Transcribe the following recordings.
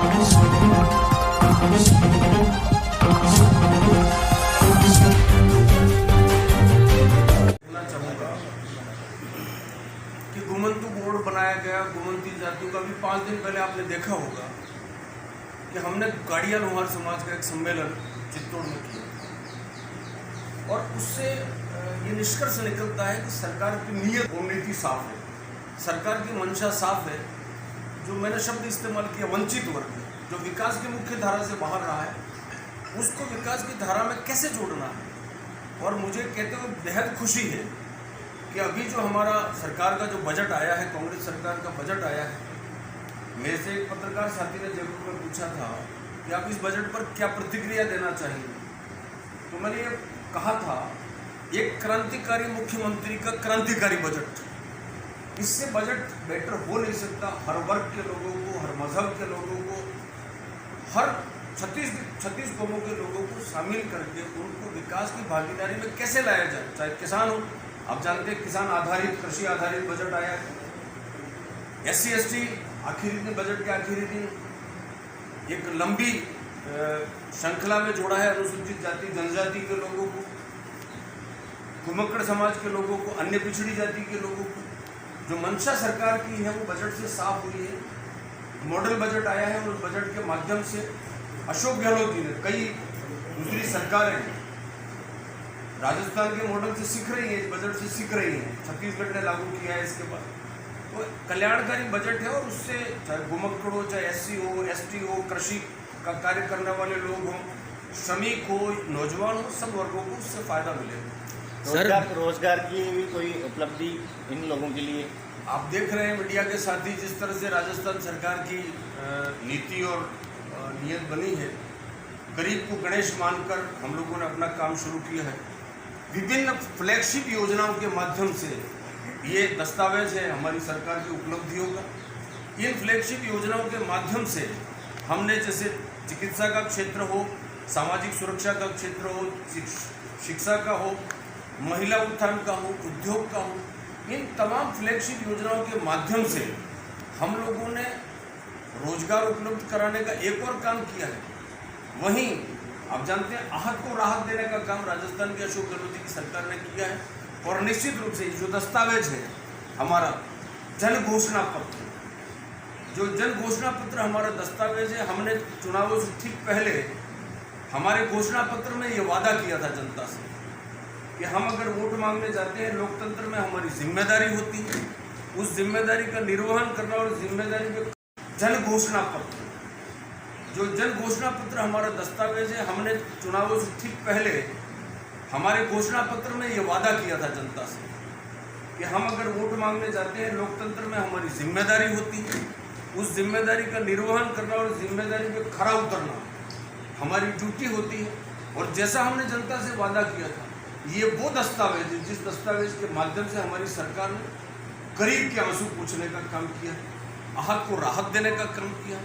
चाहूँगा कि घुमंतु बोर्ड बनाया गया घुमंती जातियों का भी 5 दिन पहले आपने देखा होगा कि हमने गाड़िया लोहार समाज का एक सम्मेलन चित्तौड़ में किया और उससे ये निष्कर्ष निकलता है कि सरकार की नीयत और नीति साफ है, सरकार की मंशा साफ है। जो मैंने शब्द इस्तेमाल किया वंचित वर्ग जो विकास की मुख्य धारा से बाहर रहा है उसको विकास की धारा में कैसे जोड़ना है। और मुझे कहते हुए बेहद खुशी है कि अभी जो हमारा सरकार का जो बजट आया है, कांग्रेस सरकार का बजट आया है, मेरे से एक पत्रकार साथी ने जयपुर में पूछा था कि आप इस बजट पर क्या प्रतिक्रिया देना चाहेंगे, तो मैंने ये कहा था एक क्रांतिकारी मुख्यमंत्री का क्रांतिकारी बजट, इससे बजट बेटर हो नहीं सकता। हर वर्ग के लोगों को, हर मजहब के लोगों को, हर 36 कौमों के लोगों को शामिल करके उनको विकास की भागीदारी में कैसे लाया जाए। चाहे किसान हो, आप जानते हैं किसान आधारित, कृषि आधारित बजट आया है। SC ST आखिरी दिन, बजट के आखिरी दिन एक लंबी श्रृंखला में जोड़ा है अनुसूचित जाति जनजाति के लोगों को, घुमक्कड़ समाज के लोगों को, अन्य पिछड़ी जाति के लोगों को। जो मंशा सरकार की है वो बजट से साफ हुई है। मॉडल बजट आया है और उस बजट के माध्यम से अशोक गहलोत जी ने, कई दूसरी सरकारें राजस्थान के मॉडल से सीख रही हैं, इस बजट से सीख रही हैं। छत्तीसगढ़ ने लागू किया है इसके बाद। तो कल्याणकारी बजट है और उससे चाहे घुमक्कड़ हो, चाहे SC हो, ST हो, कृषि का कार्य करने वाले लोग हों, श्रमिक हो, नौजवान हो, सब वर्गों को उससे फायदा मिलेगा। रोजगार की भी कोई उपलब्धि इन लोगों के लिए आप देख रहे हैं मीडिया के साथ ही जिस तरह से राजस्थान सरकार की नीति और नीयत बनी है। गरीब को गणेश मानकर हम लोगों ने अपना काम शुरू किया है। विभिन्न फ्लैगशिप योजनाओं के माध्यम से ये दस्तावेज है हमारी सरकार की उपलब्धियों का। इन फ्लैगशिप योजनाओं के माध्यम से हमने जैसे चिकित्सा का क्षेत्र हो, सामाजिक सुरक्षा का क्षेत्र हो, शिक्षा का हो, महिला उत्थान का हो, उद्योग का हो, इन तमाम फ्लैगशिप योजनाओं के माध्यम से हम लोगों ने रोजगार उपलब्ध कराने का एक और काम किया है। वहीं आप जानते हैं आहत को राहत देने का काम राजस्थान के अशोक गहलोत जी की सरकार ने किया है। और निश्चित रूप से जो दस्तावेज है हमारा जन घोषणा पत्र, जो जन घोषणा पत्र हमारा दस्तावेज है, हमने चुनावों से ठीक पहले हमारे घोषणा पत्र में ये वादा किया था जनता से कि हम अगर वोट मांगने जाते हैं, लोकतंत्र में हमारी जिम्मेदारी होती है, उस जिम्मेदारी का निर्वहन करना। और जिम्मेदारी में जन घोषणा पत्र, जो जन घोषणा पत्र हमारा दस्तावेज है, हमने चुनावों से ठीक पहले हमारे घोषणा पत्र में ये वादा किया था जनता से कि हम अगर वोट मांगने जाते हैं, लोकतंत्र में हमारी जिम्मेदारी होती है, उस जिम्मेदारी का निर्वहन करना और जिम्मेदारी पे खरा उतरना हमारी ड्यूटी होती है। और जैसा हमने जनता से वादा किया था, ये वो दस्तावेज है जिस दस्तावेज के माध्यम से हमारी सरकार ने गरीब के आंसू पूछने का काम किया, आहत को राहत देने का काम किया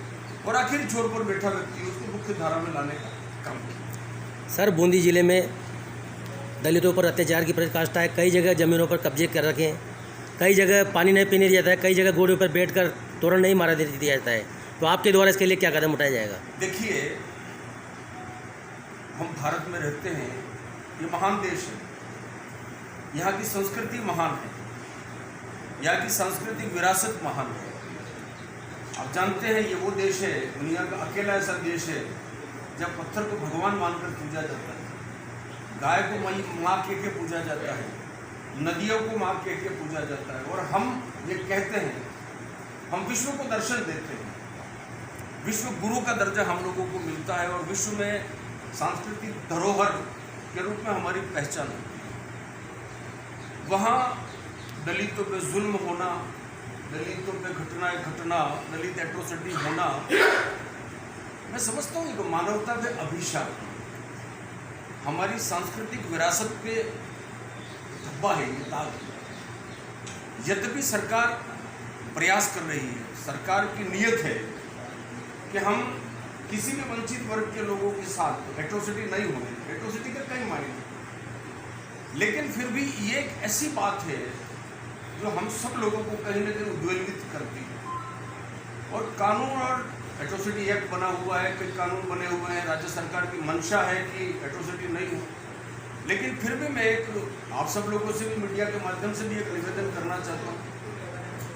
और आखिरी छोर पर बैठा व्यक्ति उसको मुख्य धारा में लाने का काम किया। सर, बूंदी जिले में दलितों पर अत्याचार की पराकाष्ठा है। कई जगह ज़मीनों पर कब्जे कर रखे हैं, कई जगह पानी नहीं पीने दिया जाता है, कई जगह घोड़े पर बैठकर तोरण नहीं मारा दिया जाता है। तो आपके द्वारा इसके लिए क्या कदम उठाया जाएगा? देखिए, हम भारत में रहते हैं, ये महान देश है, यहाँ की संस्कृति महान है, यहाँ की सांस्कृतिक विरासत महान है। आप जानते हैं ये वो देश है, दुनिया का अकेला ऐसा देश है जब पत्थर को भगवान मानकर पूजा जाता है, गाय को माँ कह के पूजा जाता है, नदियों को माँ कह के पूजा जाता है। और हम ये कहते हैं, हम विश्व को दर्शन देते हैं, विश्व गुरु का दर्जा हम लोगों को मिलता है और विश्व में सांस्कृतिक धरोहर के रूप में हमारी पहचान है। वहाँ दलितों पे जुल्म होना, दलितों पे घटना, दलित एट्रोसिटी होना, मैं समझता हूँ कि मानवता पे अभिशाप, हमारी सांस्कृतिक विरासत पे धब्बा है, ये दाग है। यद्यपि सरकार प्रयास कर रही है, सरकार की नीयत है कि हम किसी भी वंचित वर्ग के लोगों के साथ एट्रोसिटी नहीं होगी, एट्रोसिटी का कई मायने, लेकिन फिर भी ये एक ऐसी बात है जो हम सब लोगों को कहीं ना कहीं उद्वेलित करती है। और कानून और एट्रोसिटी एक्ट बना हुआ है, कई कानून बने हुए हैं, राज्य सरकार की मंशा है कि एट्रोसिटी नहीं हो, लेकिन फिर भी मैं एक आप सब लोगों से भी, मीडिया के माध्यम से भी एक निवेदन करना चाहता हूँ।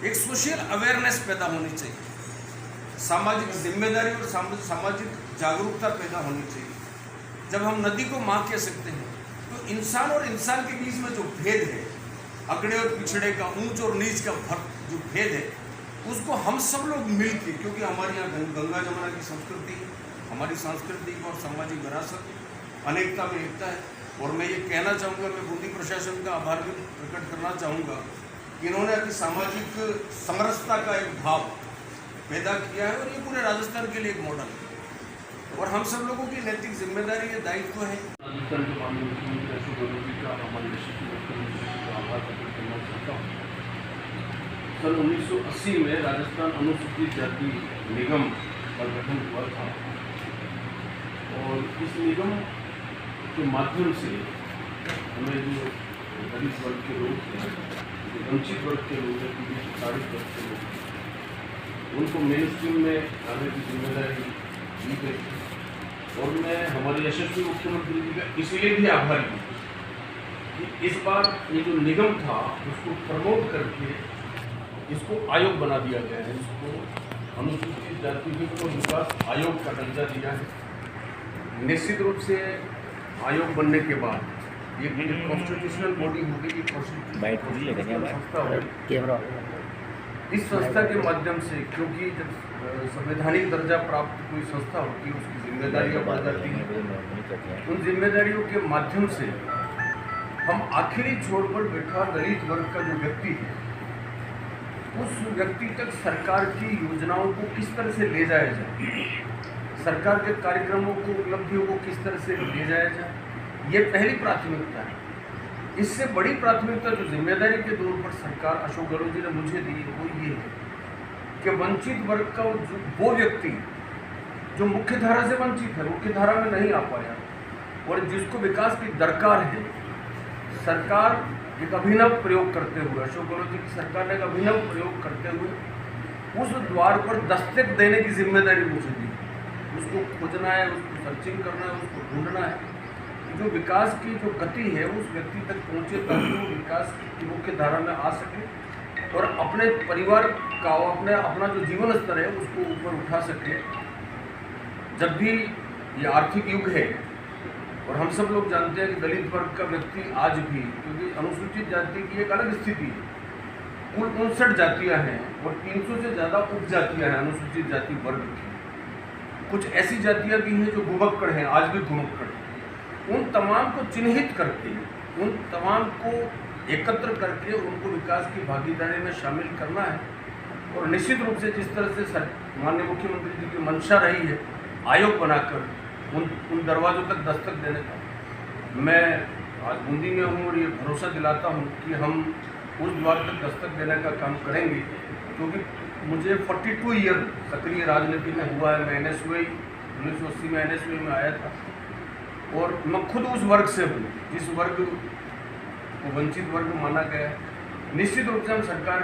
एक सोशल अवेयरनेस पैदा होनी चाहिए, सामाजिक जिम्मेदारी और सामाजिक जागरूकता पैदा होनी चाहिए। जब हम नदी को माँ कह सकते हैं तो इंसान और इंसान के बीच में जो भेद है, अगड़े और पिछड़े का, ऊंच और नीच का जो भेद है, उसको हम सब लोग मिलके, क्योंकि हमारे यहाँ गंगा जमुना की संस्कृति है, हमारी सांस्कृतिक और सामाजिक विरासत, अनेकता में एकता है। और मैं ये कहना चाहूँगा, मैं बूंदी प्रशासन का आभार भी प्रकट करना चाहूँगा कि इन्होंने अभी सामाजिक समरसता का एक भाव पैदा किया है और ये पूरे राजस्थान के लिए एक मॉडल है और हम सब लोगों की नैतिक जिम्मेदारी है, दायित्व है। राजस्थान के माननीय मुख्यमंत्री अशोक गहलोत जी का हमारे यशस्वी मुख्यमंत्री का आभार प्रकट करना चाहता हूँ। सन 1980 में राजस्थान अनुसूचित जाति निगम का गठन हुआ था और इस निगम के माध्यम से हमें जो दलित वर्ग के लोग हैं, जो वंचित वर्ग के लोग हैं, पीड़ित प्रताड़ित वर्ग के लोग हैं, उनको मेन स्ट्रीम में लाने की जिम्मेदारी दी गई और मैं हमारे यशस्वी मुख्यमंत्री जी का इसलिए भी आभारी हूँ कि इस बार ये जो निगम था उसको प्रमोट करके इसको आयोग बना दिया गया है। इसको अनुसूचित जाति के विकास आयोग का दर्जा दिया है। निश्चित रूप से आयोग बनने के बाद ये कॉन्स्टिट्यूशनल बॉडी होगी, कॉन्स्टिट्यूशनल संस्था होगी। इस संस्था के माध्यम से, क्योंकि जब संवैधानिक दर्जा प्राप्त कोई संस्था होती है उसकी जिम्मेदारियां बढ़ जाती हैं। उन जिम्मेदारियों के माध्यम से हम आखिरी छोर पर बैठा दलित वर्ग का जो व्यक्ति है, उस व्यक्ति तक सरकार की योजनाओं को किस तरह से ले जाया जाए, सरकार के कार्यक्रमों को, उपलब्धियों को किस तरह से ले जाया जाए, ये पहली प्राथमिकता है। इससे बड़ी प्राथमिकता जो जिम्मेदारी के तौर पर सरकार अशोक गहलोत जी ने मुझे दी है वो ये है कि वंचित वर्ग का वो व्यक्ति जो मुख्य धारा से वंचित है, मुख्य धारा में नहीं आ पाया और जिसको विकास की दरकार है, सरकार एक अभिनव प्रयोग करते हुए, अशोक गहलोत जी की सरकार ने एक अभिनव प्रयोग करते हुए उस द्वार पर दस्तक देने की जिम्मेदारी मुझे दी। उसको खोजना है, उसको सर्चिंग करना है, उसको ढूंढना है, जो विकास की जो गति है उस व्यक्ति तक पहुँचे ताकि वो विकास की मुख्य धारा में आ सके और अपने परिवार का, अपना जो जीवन स्तर है उसको ऊपर उठा सके। जब भी ये आर्थिक युग है और हम सब लोग जानते हैं कि दलित वर्ग का व्यक्ति आज भी, क्योंकि अनुसूचित जाति की एक अलग स्थिति है, कुल 59 जातियाँ हैं और 300 से ज़्यादा उपजातियाँ हैं अनुसूचित जाति वर्ग की। कुछ ऐसी जातियाँ भी हैं जो घुमक्कड़ हैं, आज भी घुमक्कड़ हैं। उन तमाम को चिन्हित करके, उन तमाम को एकत्र करके उनको विकास की भागीदारी में शामिल करना है और निश्चित रूप से जिस तरह से माननीय मुख्यमंत्री जी की मंशा रही है आयोग बनाकर उन दरवाज़ों तक दस्तक देने का, मैं आज बूंदी में हूँ और ये भरोसा दिलाता हूँ कि हम उस द्वार तक दस्तक देने का काम करेंगे। क्योंकि मुझे 42 ईयर सक्रिय राजनीति में हुआ है। मैं NSUI 1980 में NSUI में आया था और मैं खुद उस वर्ग से हूँ जिस वर्ग को वंचित वर्ग माना गया है। निश्चित रूप से हम सरकार